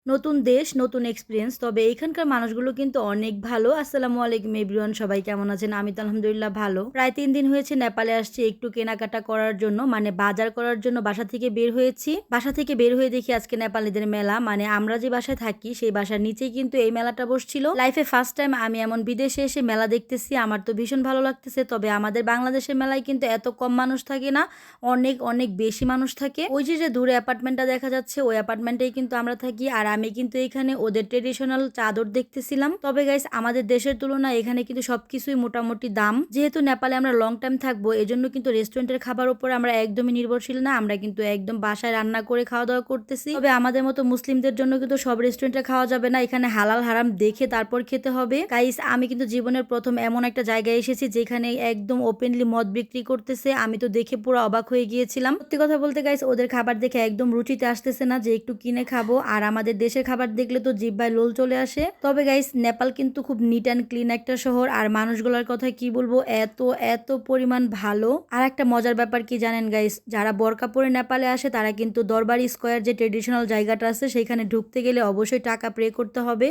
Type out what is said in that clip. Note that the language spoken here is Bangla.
নতুন দেশ, নতুন এক্সপেরিয়েন্স। তবে এইখানকার মানুষগুলো কিন্তু অনেক ভালো। আসসালামু আলাইকুম এভরিওয়ান, সবাই কেমন আছেন? আমি তো আলহামদুলিল্লাহ ভালো। প্রায় ৩ দিন হয়েছে নেপালে আসছি একটু কেনাকাটা করার জন্য, মানে বাজার করার জন্য বাসা থেকে বের হয়েছি। বাসা থেকে বের হয়ে দেখি আজকে নেপালিদের মেলা, মানে আমরা যে বাসায় থাকি সেই বাসার নিচেই কিন্তু এই মেলাটা বসছিল। লাইফে ফার্স্ট টাইম আমি এমন বিদেশে এসে মেলা দেখতেছি, আমার তো ভীষণ ভালো লাগতেছে। তবে আমাদের বাংলাদেশের মেলায় কিন্তু এত কম মানুষ থাকে না, অনেক অনেক বেশি মানুষ থাকে। ওই যে দূরে অ্যাপার্টমেন্টটা দেখা যাচ্ছে, ওই অ্যাপার্টমেন্টেই কিন্তু আমরা থাকি। আর আমি কিন্তু এখানে ওদের ট্রেডিশনাল চাদর দেখতেছিলাম। তবে গাইস, আমাদের দেশের তুলনায় এখানে কিন্তু সবকিছুই মোটামুটি দাম। যেহেতু নেপালে আমরা লং টাইম থাকবো, এজন্য কিন্তু রেস্টুরেন্টের খাবার উপরে আমরা একদমই নির্ভরশীল না। আমরা কিন্তু একদম বাসায় রান্না করে খাওয়া দাওয়া করতেছি। তবে আমাদের মতো মুসলিমদের জন্য কিন্তু সব রেস্টুরেন্টে খাওয়া যাবে না, এখানে হালাল হারাম দেখে তারপর খেতে হবে। গাইস, আমি কিন্তু জীবনের প্রথম এমন একটা জায়গায় এসেছি যেখানে একদম ওপেনলি মদ বিক্রি করতেছে। আমি তো দেখে পুরো অবাক হয়ে গিয়েছিলাম। সত্যি কথা বলতে গাইস, ওদের খাবার দেখে একদম রুচিতে আসতেছে না যে একটু কিনে খাবো। আর আমাদের দেশের খাবার দেখলে তো জিহ্বায় লোল চলে আসে। তবে গাইস, নেপাল কিন্তু খুব নিট অ্যান্ড ক্লিন একটা শহর। আর মানুষগুলোর কথা কি বলবো, এত এত পরিমাণ ভালো। আর একটা মজার ব্যাপার কি জানেন গাইস, যারা বোরকা পরে নেপালে আসে তারা কিন্তু দরবারি স্কোয়ার যে ট্রেডিশনাল জায়গাটা আছে সেখানে ঢুকতে গেলে অবশ্যই টাকা পে করতে হবে।